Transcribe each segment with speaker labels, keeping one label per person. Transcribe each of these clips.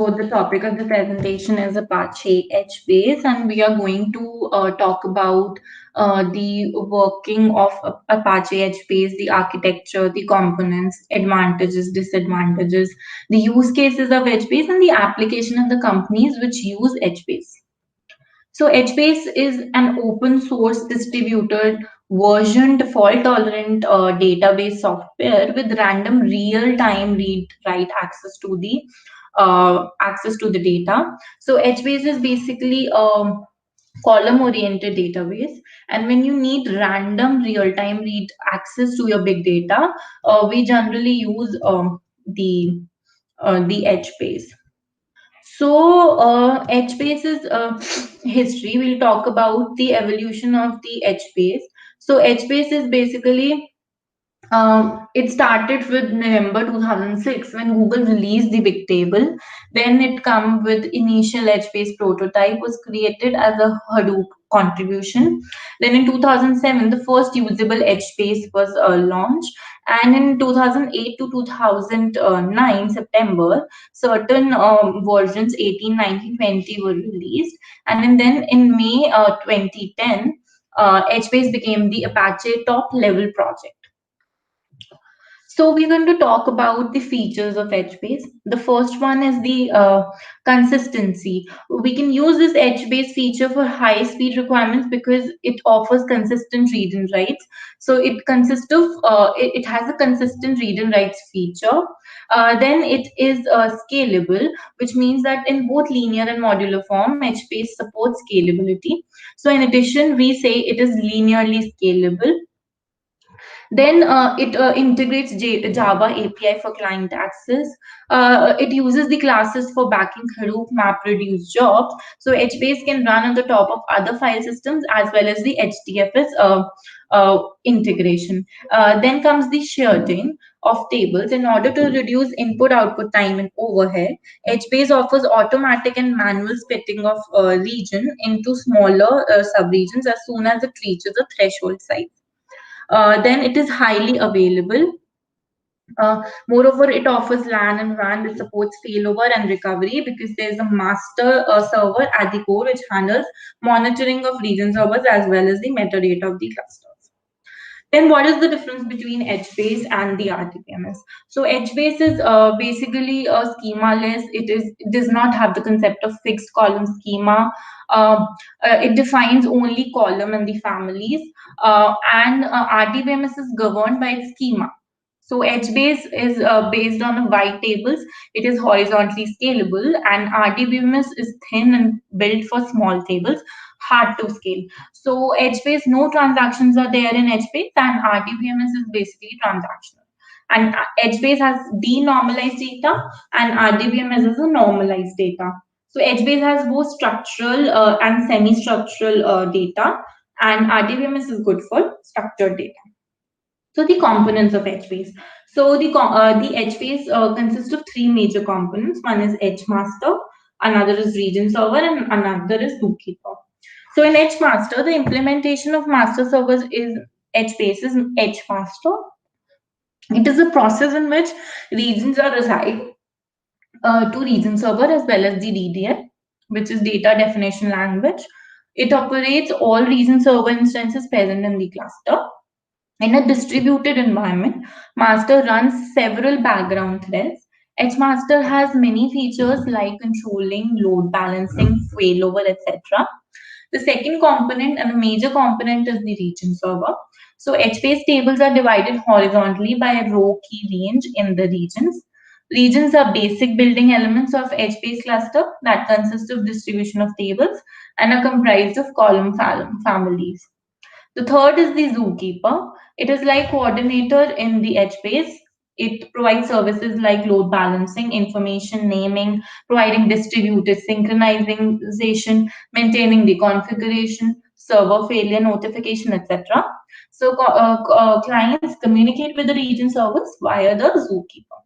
Speaker 1: The topic of the presentation is Apache HBase, and we are going to talk about the working of Apache HBase, the architecture, the components, advantages, disadvantages, the use cases of HBase, and the application of the companies which use HBase. So HBase is an open source distributed versioned fault tolerant database software with random real time read write access to the data. So HBase is basically a column oriented database, and when you need random real time read access to your big data, we generally use the HBase. So, HBase's history, we'll talk about the evolution of the HBase. So, HBase is basically it started with November 2006 when Google released the Bigtable. Then it come with initial HBase prototype was created as a Hadoop contribution. Then in 2007, the first usable HBase was launched. And in 2008 to 2009 September, certain versions 18, 19, 20 were released. And then in May 2010, HBase became the Apache top level project. So we're going to talk about the features of HBase. The first one is the consistency. We can use this HBase feature for high speed requirements because it offers consistent read and writes. So it consists of, it has a consistent read and writes feature. Then it is scalable, which means that in both linear and modular form, HBase supports scalability. So in addition, we say it is linearly scalable. Then it integrates Java API for client access. It uses the classes for backing Hadoop MapReduce jobs. So HBase can run on the top of other file systems as well as the HDFS integration. Then comes the sharding of tables. In order to reduce input-output time and overhead, HBase offers automatic and manual splitting of region into smaller subregions as soon as it reaches a threshold size. Then it is highly available. Moreover, it offers LAN and WAN which supports failover and recovery because there is a master server at the core which handles monitoring of region servers as well as the metadata of the clusters. Then what is the difference between HBase and the RDBMS? So HBase is basically a schema-less. It does not have the concept of fixed column schema. It defines only column and the families. And RDBMS is governed by its schema. So HBase is based on white tables. It is horizontally scalable, and RDBMS is thin and built for small tables, hard to scale. So HBase, no transactions are there in HBase, and RDBMS is basically transactional. And HBase has denormalized data, and RDBMS is a normalized data. So HBase has both structural and semi-structural data, and RDBMS is good for structured data. So the components of HBase. So the HBase consists of three major components. One is HMaster, another is region server, and another is zookeeper. So in HMaster, the implementation of master servers is HBase is HMaster. It is a process in which regions are assigned to region server as well as the DDL, which is data definition language. It operates all region server instances present in the cluster. In a distributed environment, master runs several background threads. HMaster has many features like controlling, load balancing, failover, etc. The second component and a major component is the region server. So HBase tables are divided horizontally by a row key range in the regions. Regions are basic building elements of HBase cluster that consist of distribution of tables and are comprised of column families. The third is the zookeeper. It is like coordinator in the HBase. It provides services like load balancing, information naming, providing distributed synchronization, maintaining the configuration, server failure notification, etc. So clients communicate with the region servers via the zookeeper.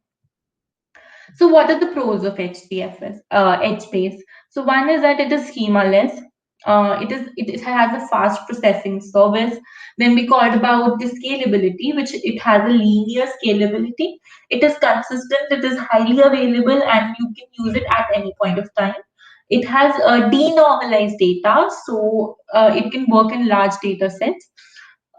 Speaker 1: So what are the pros of HDFS, HBase? So one is that it is schema-less. It has a fast processing service. Then we called about the scalability, which it has a linear scalability. It is consistent, it is highly available, and you can use it at any point of time. It has denormalized data, so it can work in large data sets.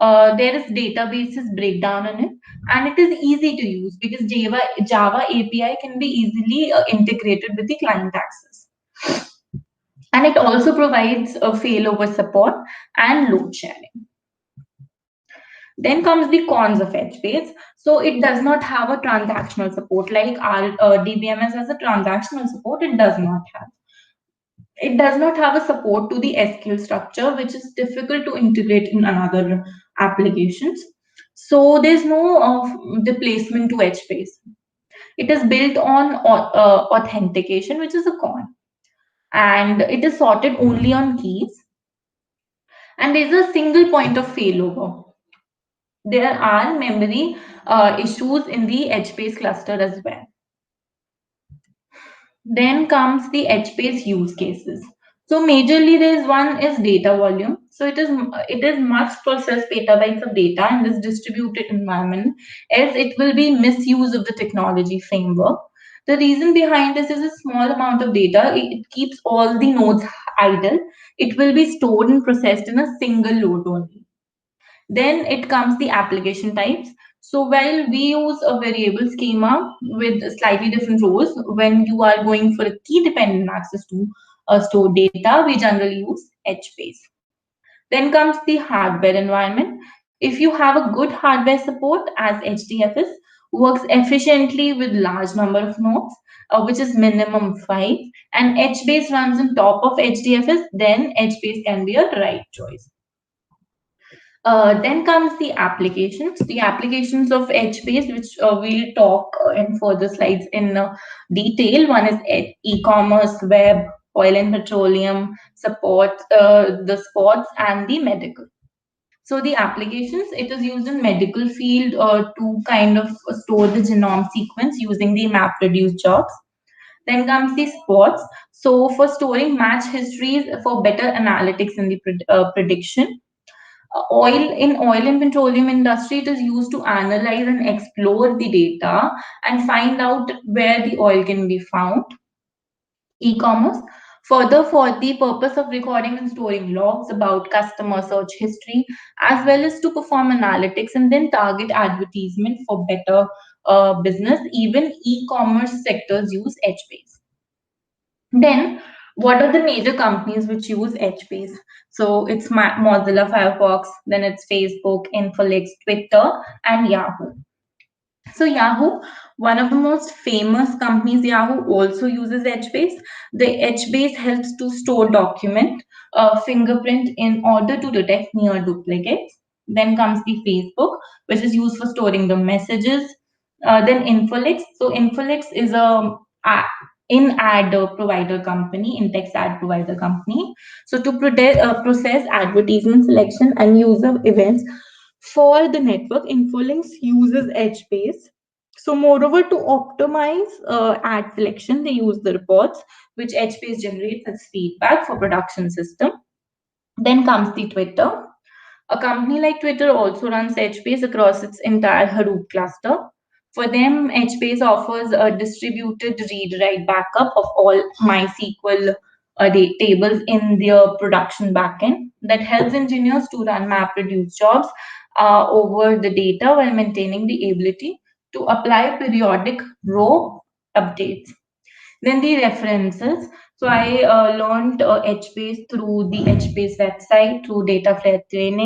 Speaker 1: There is databases breakdown in it, and it is easy to use because Java API can be easily integrated with the client access. And it also provides a failover support and load sharing. Then comes the cons of HBase. So it does not have a transactional support like our DBMS has a transactional support. It does not have. It does not have a support to the SQL structure, which is difficult to integrate in another applications. So there's no replacement to HBase. It is built on authentication, which is a con, and it is sorted only on keys. And there's a single point of failover. There are memory issues in the HBase cluster as well. Then comes the HBase use cases. So majorly there is one is data volume. So it is must process petabytes of data in this distributed environment, else it will be misuse of the technology framework. The reason behind this is a small amount of data. It keeps all the nodes idle. It will be stored and processed in a single load only. Then it comes the application types. So while we use a variable schema with slightly different roles, when you are going for a key dependent access to store data, we generally use HBase. Then comes the hardware environment. If you have a good hardware support as HDFS works efficiently with large number of nodes, which is minimum 5, and HBase runs on top of HDFS, then HBase can be a right choice. Then comes the applications. The applications of HBase, which we'll talk in further slides in detail. One is e-commerce, web, oil and petroleum, support, the sports, and the medical. So the applications, it is used in medical field to kind of store the genome sequence using the MapReduce jobs. Then comes the sports. So for storing match histories for better analytics in the prediction. Oil and petroleum industry, it is used to analyze and explore the data and find out where the oil can be found. E-commerce, further for the purpose of recording and storing logs about customer search history, as well as to perform analytics and then target advertisement for better business. Even e-commerce sectors use HBase. Then, what are the major companies which use HBase? So it's Mozilla Firefox, then it's Facebook, Infolix, Twitter, and Yahoo. So Yahoo, one of the most famous companies, Yahoo also uses HBase. The HBase helps to store document, fingerprint in order to detect near duplicates. Then comes the Facebook, which is used for storing the messages. Then Infolix. So Infolix is in-ad provider company, in-text ad provider company. So to process advertisement selection and user events for the network, Infolinks uses HBase. So, moreover, to optimize ad selection, they use the reports which HBase generates as feedback for production system. Then comes the Twitter. A company like Twitter also runs HBase across its entire Hadoop cluster. For them, HBase offers a distributed read-write backup of all MySQL tables in their production backend that helps engineers to run MapReduce jobs over the data while maintaining the ability to apply periodic row updates. Then the references. So I learned HBase through the HBase website, through data fair training.